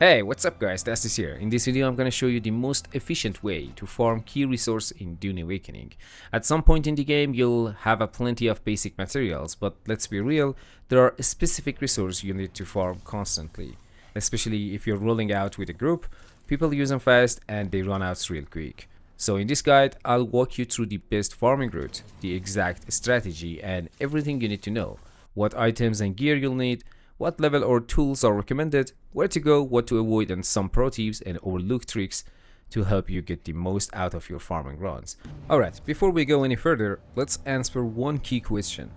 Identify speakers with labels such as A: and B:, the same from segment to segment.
A: Hey, what's up guys, Dastis here. In this video I'm gonna show you the most efficient way to farm key resource in Dune Awakening. At some point in the game you'll have a plenty of basic materials, but let's be real, there are specific resources you need to farm constantly. Especially if you're rolling out with a group, people use them fast and they run out real quick. So in this guide, I'll walk you through the best farming route, the exact strategy and everything you need to know. What items and gear you'll need, what level or tools are recommended, where to go, what to avoid, and some pro tips and overlooked tricks to help you get the most out of your farming runs. Alright, before we go any further, let's answer one key question.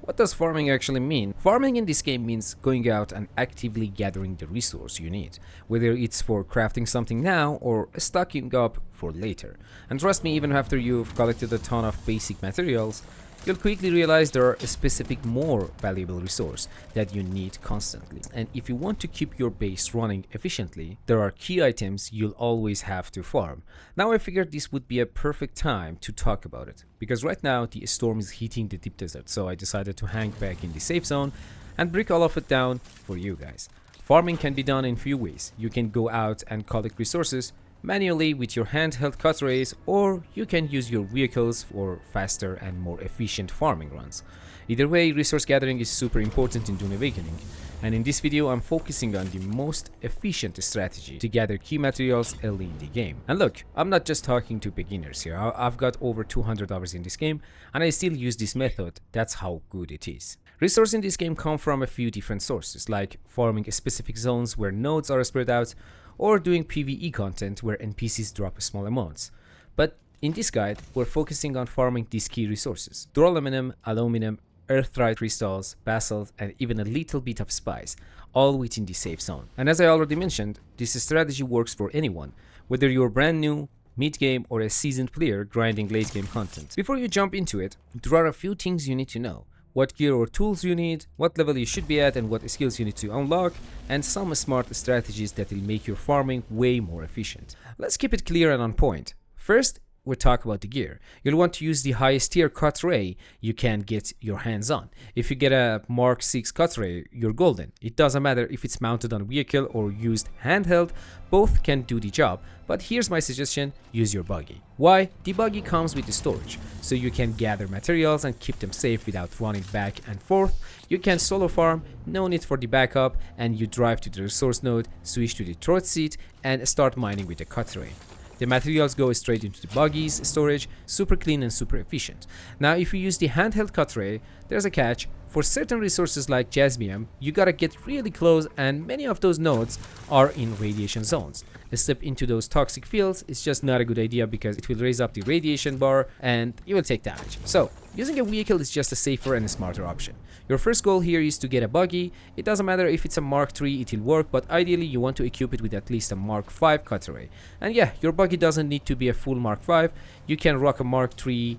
A: What does farming actually mean? Farming in this game means going out and actively gathering the resource you need, whether it's for crafting something now or stocking up for later. And trust me, even after you've collected a ton of basic materials, you'll quickly realize there are a specific more valuable resource that you need constantly. And if you want to keep your base running efficiently, there are key items you'll always have to farm. Now I figured this would be a perfect time to talk about it, because right now the storm is hitting the deep desert, so I decided to hang back in the safe zone and break all of it down for you guys. Farming can be done in few ways. You can go out and collect resources manually with your handheld cutterays, or you can use your vehicles for faster and more efficient farming runs. Either way, resource gathering is super important in Dune Awakening, and in this video I'm focusing on the most efficient strategy to gather key materials early in the game. And look, I'm not just talking to beginners here. I've got over 200 hours in this game and I still use this method. That's how good it is. Resources in this game come from a few different sources, like farming specific zones where nodes are spread out, or doing PvE content where NPCs drop small amounts. But in this guide, we're focusing on farming these key resources: duraluminum, aluminum, erythrite crystals, basalt, and even a little bit of spice, all within the safe zone. And as I already mentioned, this strategy works for anyone, whether you're brand new, mid-game, or a seasoned player grinding late-game content. Before you jump into it, there are a few things you need to know: what gear or tools you need, what level you should be at, and what skills you need to unlock, and some smart strategies that will make your farming way more efficient. Let's keep it clear and on point. First, we'll talk about the gear. You'll want to use the highest tier cutteray you can get your hands on. If you get a Mark 6 cutteray, you're golden. It doesn't matter if it's mounted on a vehicle or used handheld, both can do the job. But here's my suggestion: use your buggy. Why? The buggy comes with the storage, so you can gather materials and keep them safe without running back and forth. You can solo farm, no need for the backup, and you drive to the resource node, switch to the throat seat, and start mining with the cutteray. The materials go straight into the buggy's storage, super clean and super efficient. Now if you use the handheld cutteray, there's a catch. For certain resources like jasmium, you gotta get really close, and many of those nodes are in radiation zones. A step into those toxic fields is just not a good idea, because it will raise up the radiation bar and you will take damage. So using a vehicle is just a safer and a smarter option. Your first goal here is to get a buggy. It doesn't matter if it's a Mark III, it will work, but ideally you want to equip it with at least a Mark V cutteray. And yeah, your buggy doesn't need to be a full Mark V. You can rock a Mark III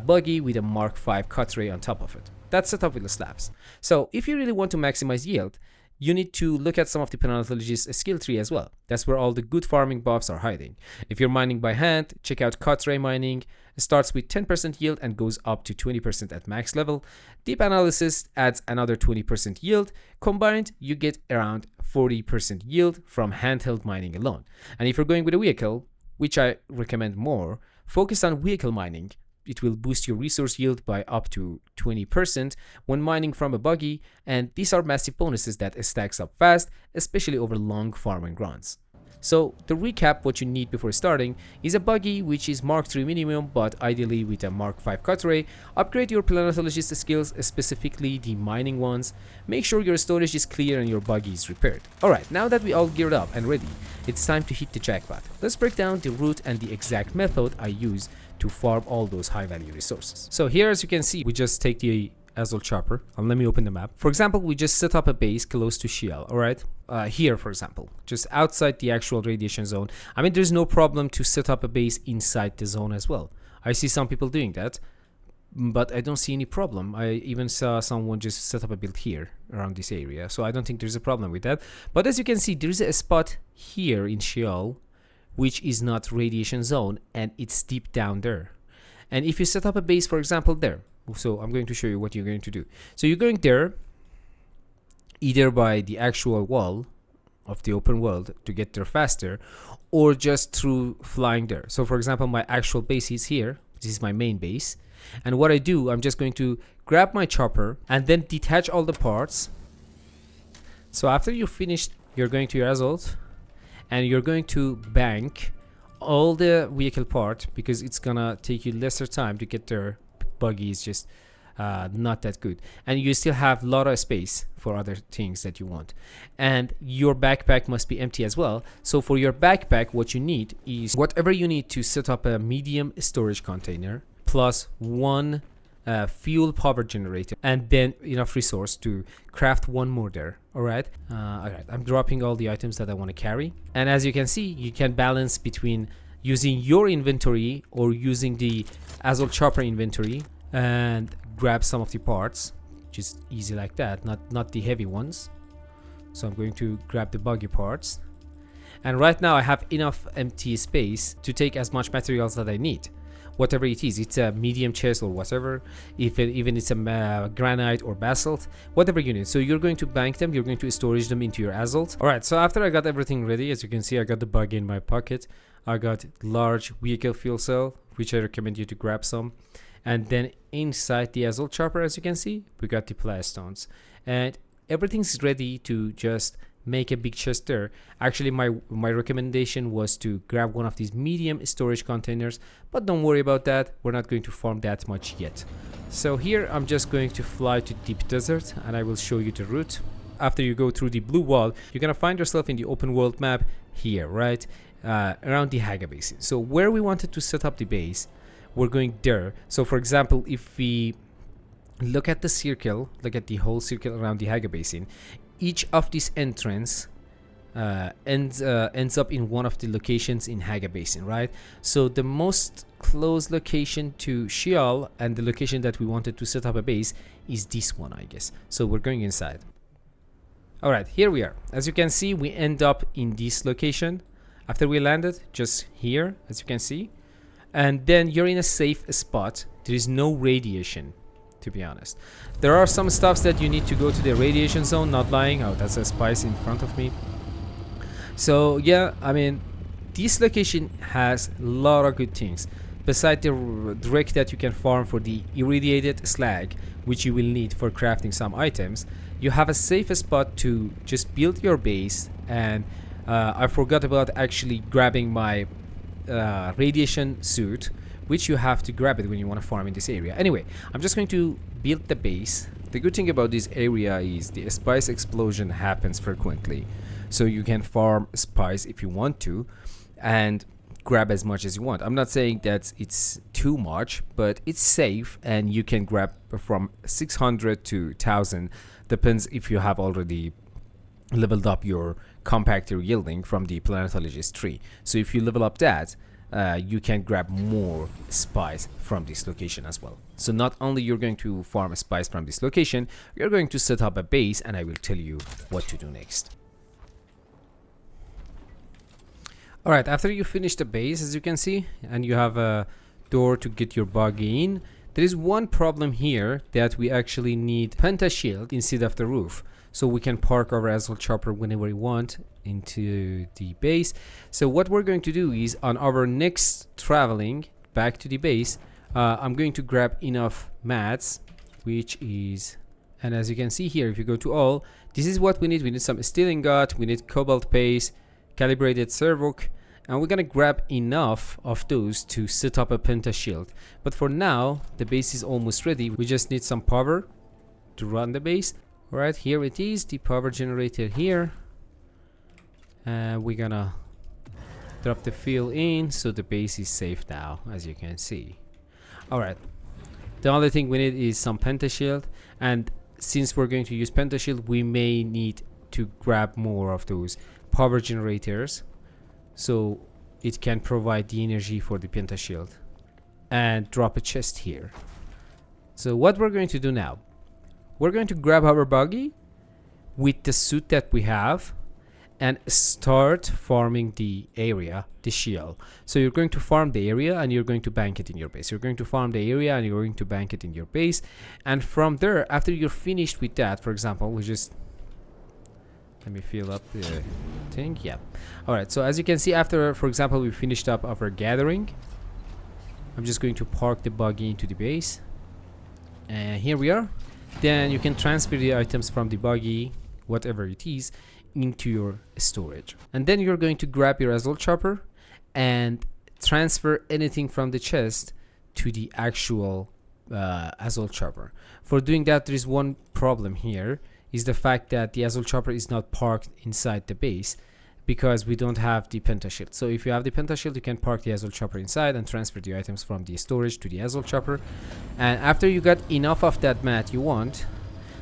A: buggy with a Mark V cutteray on top of it. That setup will slaps. So if you really want to maximize yield, you need to look at some of the paleontologist's skill tree as well. That's where all the good farming buffs are hiding. If you're mining by hand, check out cutteray mining. It starts with 10% yield and goes up to 20% at max level. Deep analysis adds another 20% yield. Combined, you get around 40% yield from handheld mining alone. And if you're going with a vehicle, which I recommend more, focus on vehicle mining. It will boost your resource yield by up to 20% when mining from a buggy, and these are massive bonuses that stacks up fast, especially over long farming runs. So to recap, what you need before starting is a buggy, which is Mark III minimum, but ideally with a Mark V cutteray. Upgrade your paleontologist skills, specifically the mining ones. Make sure your storage is clear and your buggy is repaired. Alright, now that we all geared up and ready, it's time to hit the jackpot. Let's break down the route and the exact method I use to farm all those high value resources. So here, as you can see, we just take the Azul chopper, and let me open the map. For example, we just set up a base close to Shiel, alright? Here, for example, just outside the actual radiation zone. I mean, there's no problem to set up a base inside the zone as well. I see some people doing that, but I don't see any problem. I even saw someone just set up a build here around this area, so I don't think there's a problem with that. But as you can see, there's a spot here in Shiel which is not radiation zone, and it's deep down there. And if you set up a base, for example, there, so I'm going to show you what you're going to do. So you're going there, either by the actual wall of the open world to get there faster, or just through flying there. So for example, my actual base is here. This is my main base. And what I do, I'm just going to grab my chopper and then detach all the parts. So after you finish, you're going to your assault and you're going to bank all the vehicle part, because it's gonna take you lesser time to get there. Buggy is just not that good, and you still have a lot of space for other things that you want. And your backpack must be empty as well. So for your backpack, what you need is whatever you need to set up a medium storage container, plus one fuel power generator, and then enough resource to craft one more there. All right, I'm dropping all the items that I want to carry, and as you can see, you can balance between using your inventory or using the Azul chopper inventory and grab some of the parts, just easy like that, not the heavy ones. So I'm going to grab the buggy parts, and right now I have enough empty space to take as much materials that I need, whatever it is. It's a medium chest or whatever, even it's a granite or basalt, whatever you need. So you're going to bank them, you're going to storage them into your assault. All right, so after I got everything ready, as you can see, I got the buggy in my pocket. I got large vehicle fuel cell, which I recommend you to grab some. And then inside the assault chopper, as you can see, we got the plastones, and everything's ready to just make a big chest there. Actually, my recommendation was to grab one of these medium storage containers, but don't worry about that, we're not going to farm that much yet. So here I'm just going to fly to deep desert, and I will show you the route. After you go through the blue wall, you're gonna find yourself in the open world map here, right around the Haga Basin. So where we wanted to set up the base, we're going there. So for example, if we look at the circle, look at the whole circle around the Haga Basin, each of these entrance ends up in one of the locations in Haga Basin, right? So the most close location to Sheol and the location that we wanted to set up a base is this one, I guess. So we're going inside. All right, here we are. As you can see, we end up in this location after we landed, just here, as you can see. And then you're in a safe spot. There is no radiation, to be honest. There are some stuffs that you need to go to the radiation zone, not lying. Oh, that's a spice in front of me. So yeah, I mean, this location has a lot of good things. Besides the wreck that you can farm for the irradiated slag, which you will need for crafting some items, you have a safe spot to just build your base. And I forgot about actually grabbing my radiation suit, which you have to grab it when you want to farm in this area. Anyway, I'm just going to build the base. The good thing about this area is the spice explosion happens frequently, so you can farm spice if you want to and grab as much as you want. I'm not saying that it's too much, but it's safe, and you can grab from 600 to 1000, depends if you have already leveled up your compactor yielding from the planetologist tree. So if you level up that, you can grab more spice from this location as well. So not only you're going to farm a spice from this location, you're going to set up a base, and I will tell you what to do next. Alright, after you finish the base, as you can see, and you have a door to get your buggy in, there is one problem here, that we actually need pentashield instead of the roof. So we can park our assault chopper whenever we want into the base. So what we're going to do is, on our next traveling back to the base, I'm going to grab enough mats, which is, and as you can see here, if you go to all, this is what we need. We need some steel ingot, we need cobalt paste, calibrated servoc, and we're gonna grab enough of those to set up a pentashield. But for now, the base is almost ready. We just need some power to run the base. Alright, here it is, the power generator here. We're gonna drop the fuel in, so the base is safe now, as you can see. Alright, the only thing we need is some pentashield, and since we're going to use pentashield, we may need to grab more of those power generators so it can provide the energy for the pentashield, and drop a chest here. So what we're going to do now, we're going to grab our buggy with the suit that we have and start farming the area, the Sheol. So you're going to farm the area and you're going to bank it in your base. You're going to farm the area and you're going to bank it in your base. And from there, after you're finished with that, for example, we just Let me fill up the thing. Yeah. Alright, so as you can see, after, for example, we finished up our gathering, I'm just going to park the buggy into the base. And here we are. Then you can transfer the items from the buggy, whatever it is, into your storage. And then you're going to grab your basalt chopper and transfer anything from the chest to the actual basalt chopper. For doing that, there is one problem here, is the fact that the basalt chopper is not parked inside the base because we don't have the pentashield. So if you have the pentashield, you can park the basalt chopper inside and transfer the items from the storage to the basalt chopper. And after you got enough of that mat you want,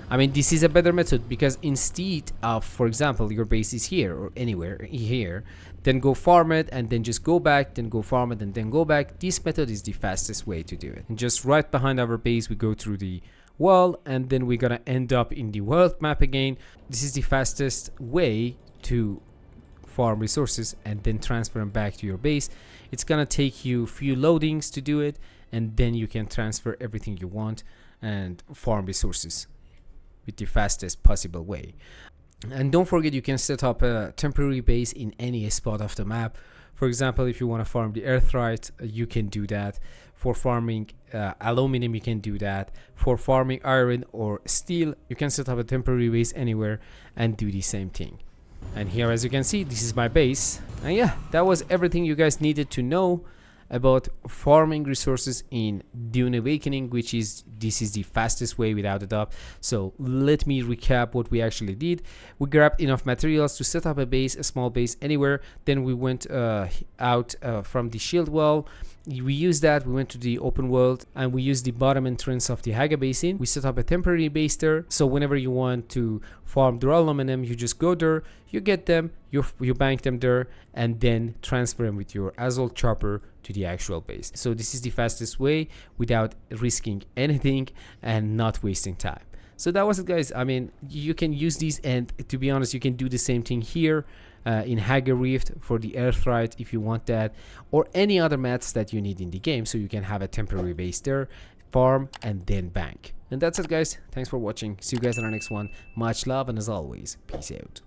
A: I mean, this is a better method, because instead of, for example, your base is here or anywhere here, then go farm it and then just go back, then go farm it and then go back. This method is the fastest way to do it. And just right behind our base, we go through the wall and then we're gonna end up in the world map again. This is the fastest way to farm resources and then transfer them back to your base. It's gonna take you a few loadings to do it, and then you can transfer everything you want and farm resources with the fastest possible way. And don't forget, you can set up a temporary base in any spot of the map. For example, if you want to farm the erythrite, you can do that. For farming aluminum, you can do that. For farming iron or steel, you can set up a temporary base anywhere and do the same thing. And here, as you can see, this is my base. And yeah, that was everything you guys needed to know about farming resources in Dune Awakening, this is the fastest way without a doubt. So let me recap what we actually did. We grabbed enough materials to set up a base, a small base anywhere. Then we went out from the shield wall. We used that, we went to the open world, and we used the bottom entrance of the Haga Basin. We set up a temporary base there, so whenever you want to farm duraluminum, you just go there, you get them, you bank them there, and then transfer them with your basalt chopper to the actual base. So this is the fastest way without risking anything and not wasting time. So that was it, guys. I mean, you can use these, and to be honest, you can do the same thing here in Haga Rift for the Erythrite if you want that, or any other mats that you need in the game, so you can have a temporary base there, farm, and then bank. And that's it, guys. Thanks for watching. See you guys in our next one. Much love, and as always, peace out.